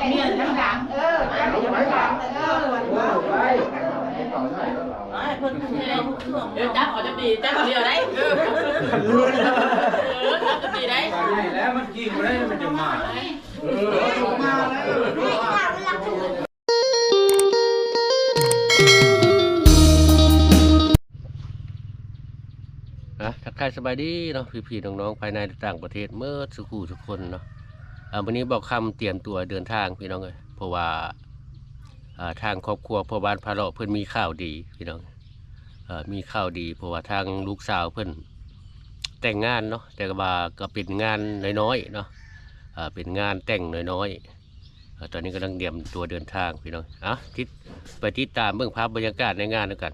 เมียทั้งหลังจับทั้งหลังจับออกจะดีจับเดียวได้จับจะดีได้แล้วมันกินไม่ได้มันจะมาทักทายสบายดีเนาะพี่ๆน้องๆภายในต่างประเทศเมื่อสุขุทุกคนเนาะวันนี้บอกคำเตรียมตัวเดินทางพี่น้องเลยเพราะว่าทางครอบครัวพ่อบ้านพาเลาะเพิ่นมีข่าวดีพี่น้องมีข่าวดีเพราะว่าทางลูกสาวเพิ่นแต่งงานเนาะแต่ว่าก็เป็นงานน้อยๆเนาะเป็นงานแต่งน้อยๆตอนนี้กำลังเตรียมตัวเดินทางพี่น้องไปติดตามเบื้องภาพบรรยากาศในงานด้วยกัน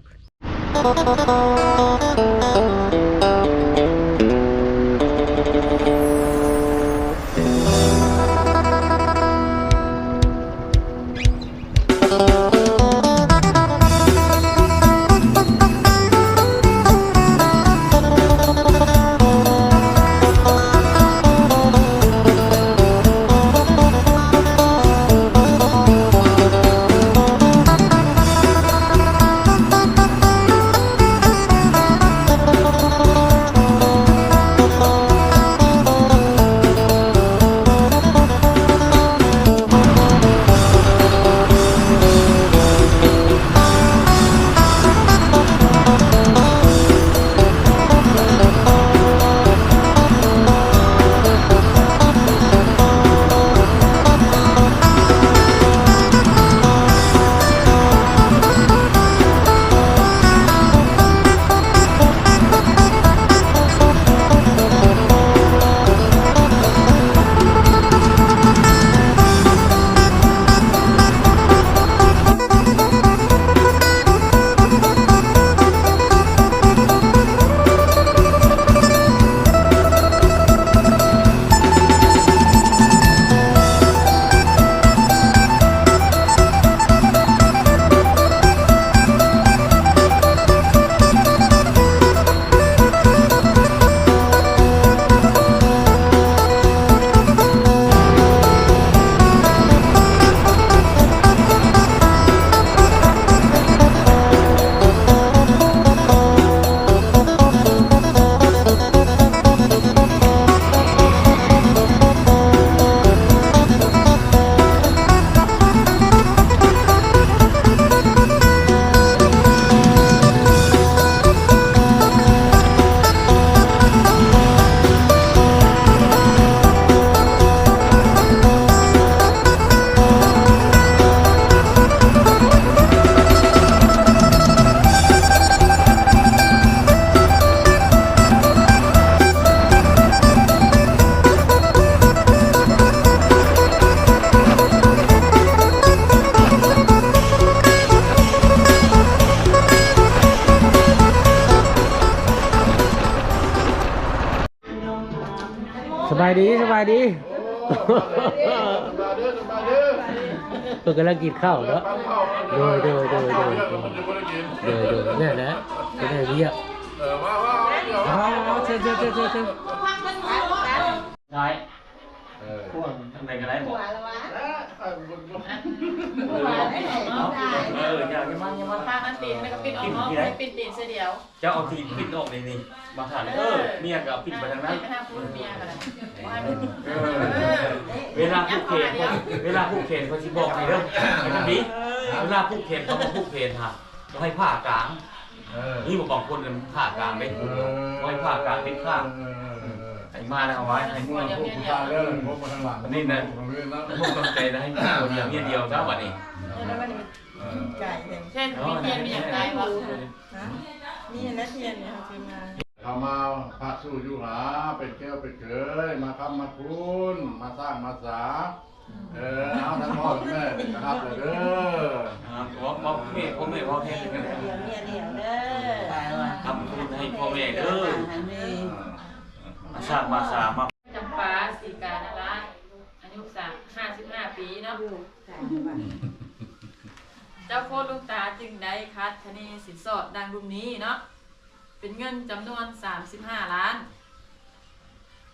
สบายดีเพิ่งกำลังกินข้าวเนาะโดยเนี่ยนะจะได้เรียกเชิญได้พวกทำอะไรกันได้บอกอย่ามาป้ากันตีนแล้วก็ปิดออกเนาะปิดตีนเสียเดียวจะเอาทีปิดออกนี่มาหันเมียกับปิดไปทางนั้นไปหาพูดเมียกันเวลาผูกเขนเขาชิบอกนี่เด้อไอ้ท่านนี้เวลาผูกเขนเขามาผูกเขนฮะเราให้ผ้ากลางนี่บอกบางคนผ้ากลางเลยไว้ผ้ากลางติดข้างไอ้มาแล้วเอาไว้ไอ้มาผูกผ้าเด้อพกมาทางหลังนี่นะพวกกำใจนะให้คนเดียวเดียวเจ้าวันนี้เช่นมีเทียนมีอย่างไรบ้างนี่นะเทียนเนี่ยคือมาเขามาพระสู่ยุหาไปเที่ยวไปเกยมาคำมาคุณมาสร้างมาสาเอาทั้งพ่อแม่นะครับเลยเด้อพ่อแม่กันเดี๋ยวเด้อทำบุญให้พ่อแม่เด้อมาสร้างมาสามาจำปาสีกาณรัตน์อายุ55 ปีเนาะเจ้าโคตรลูกตาจึงได้คัดคะแนนสินสอดดังรุ่มนี้เนาะเป็นเงินจำนวน35 ล้าน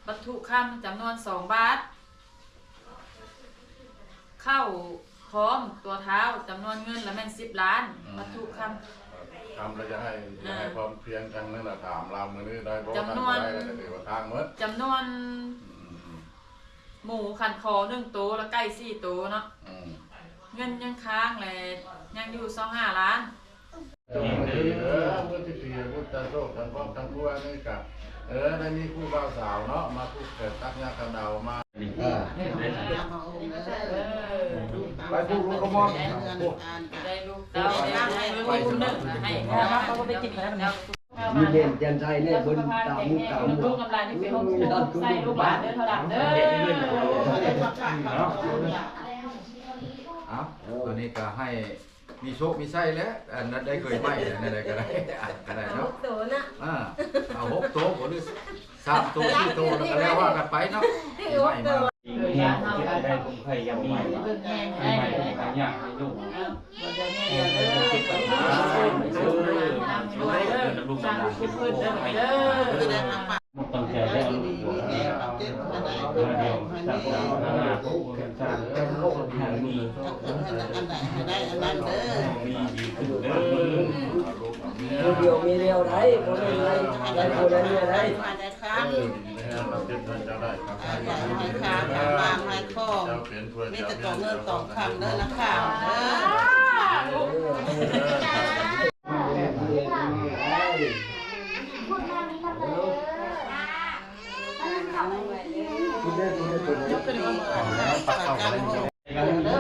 วัตถุคำจำนวน2 บาท เข้าพร้อมตัวเท้าจำนวนเงินแล้วแม่น10 ล้านวัตถุคำ ทำแล้วจะให้พร้อมเพรียงกันนั่นแหละถามเรามือนี้ได้เพราะ จำนวน ได้แล้วถือว่าทางหมด จำนวนหมูขันคอ1 ตัวแล้วไก่4 ตัวเนาะเงินยังค้างเลยยังอยู่25 ล้าน พุทธิปีพุทธโชคทั้งครอบทั้งครัวนี่กับได้มีคู่บ่าวสาวเนาะมาคู่เกิดตักยากันดาวมาไปพูดรู้ขมอน ได้ลูกเต้าได้ลูกหนึ่งให้เขาก็ไปกินแล้วมัน มีเด่นจันใจเนี่ยบนตามมุกตาม ลูกกำลังที่เป็นห้องใส่ลูกบาทเด้อเท่าดับเด้อ ตอนนี้ก็ให้มีโชคมีไส้แล้วอันนั้นได้เคยไหมอันนั้นก็ได้ก็ได้เนาะ ตัวน่ะ เอา6 โต๊ะหรือ3 โต๊ะ4 โต๊ะแล้วก็แล้วว่ากันไปเนาะไม่มา ได้ผมเคยยังมีอยากให้ลูกลูกหลานเป็นผู้ให้ตั้งใจได้ลูกเดียวสักผู้กันสร้างให้มีมีดีขึ้นเด้อ เดียวมีเดียวได้คนอะไรได้คนอะไรได้ มาได้ค้าง เราเก็บเงินจะได้ครับ ให้ค้างมาให้ข้อ เจ้าเปลี่ยนถ้วย มี เจ้า แต่ เปลี่ ต่ ย อน เงินต่อคำเด้อนะค่ะ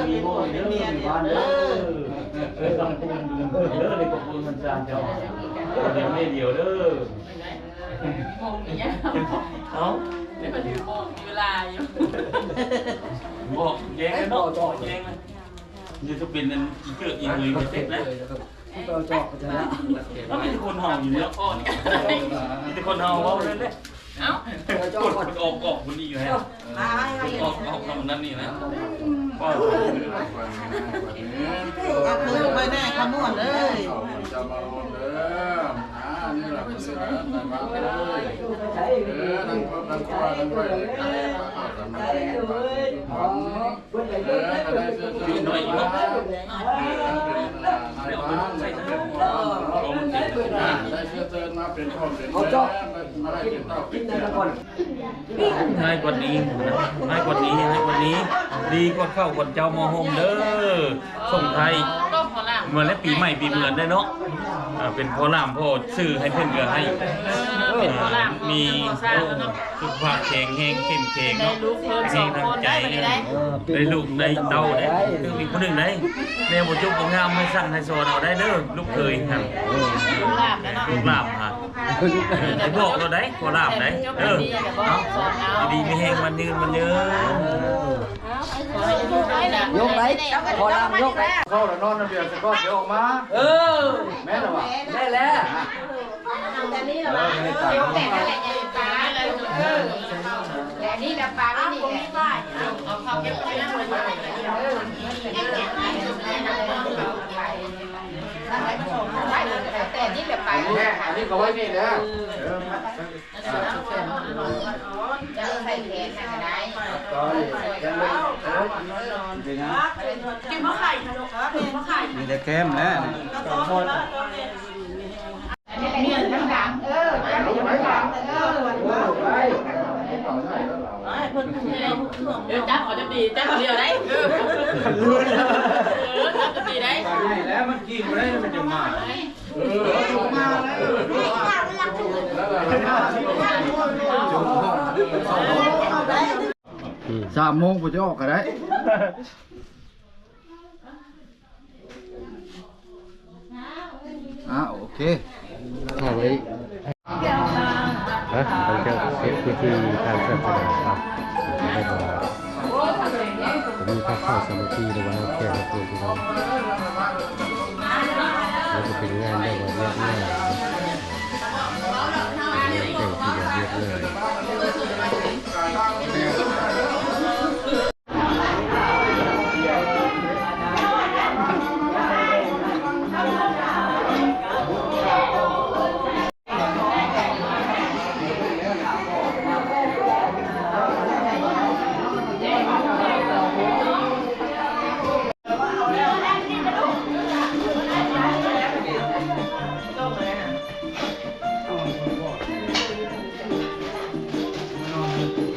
มีโม่เด้อมีบ้านเด้อต้องปูนเด้อในกปูนมันจานเจ้าเดี๋ยวไม่เดียวเด้อ มองอย่างเงี้ย เอ้า ไม่มาถึงมองเวลาอยู่ บอกแย้งเนาะจ่อแย้งเลยนี่จะเป็นอันอีเกิดอีเลยไม่เสร็จแล้ว เราจอกจะละ แล้วมีคนเห่าอยู่เนี่ยมีแต่คนเห่าว่าเลยเลย เอ้า คนออกคนนี้อยู่ฮะออกทำนั้นนี่นะก็ เอาคืนไปแน่ขมวดเลย จะมาลงเด้อนี่แหละคือเด้อแต่มาเลยนั่งครบนั่งครัวนั่งด้วยได้เลยมีหน่อยเนาะ ได้เสื้อเจิญมาเป็นพ่อเป็นแม่มาให้เป็นเต้าเป็นเจ้า ง่ายกว่านี้ง่ายกว่านี้ง่ายกว่านี้ ดีกว่าเข้าคนเจ้ามอหงเด้อส่งไทย ก็พอละ เหมือนและปีใหม่ปีเหมือนได้เนาะเป็นพ่อล่ามพ่อซื้อให้เพื่อนเกือให้ เป็นพอละ มีสุขภาพแข็งแรงเข้มแข็ง ได้ เนาะ ลูกเพิ่ม แข็ง 2 ทาง คน ใจ ได้ไหมได้ ได้ลูกได้เต้าได้อีกคนหนึ่งได้แม่บ่จุกบ่งามไม่สั่งให้สอนเอาได้เด้อลูกเคยครับ ลูกหลานแล้วเนาะ ลูกลาบฮะไอ้บอกเราได้พอลาบได้ดีไม่แห้งมันยืนมันเยอะ ยกไหนพอลำยกไหน เข้าแล้วนอนระเบียบสกอตเดี๋ยวออกมาแม่นว่ะ ได้แล้ว ไม่ต่าง แต่นี่แบบปลาไม่ดีแหละ เอาข้าวเก็บไว้นะไว้ แต่นี่แบบปลา แม่อันนี้ก็ไว้นี่นะ จะใส่แขนนะก็ได้ ก็ยังไม่ กินมะไข่ขนมครับกินมะไข่ มีแต่แก้มนะ ก็ต้มแล้วต้มเนี่ย เนี่ยทั้งหลังจะมีทั้งหลังเดี๋ยวจับเขาจะดีจับเดียวได้จับจะดีได้ แล้วมันกินไม่ได้มันจะมา 3 โมงผมจะออกก็ได้โอเค ข้าไว้หลังจากเสร็จพิธีทางศาสนาครับแล้วก็ผมมีพระเข้าสมาธิหรือว่าแก่ตัวที่เราแล้วก็เป็นงานได้ว่าเรียบง่ายแต่งที่แบบเรียบง่าย เ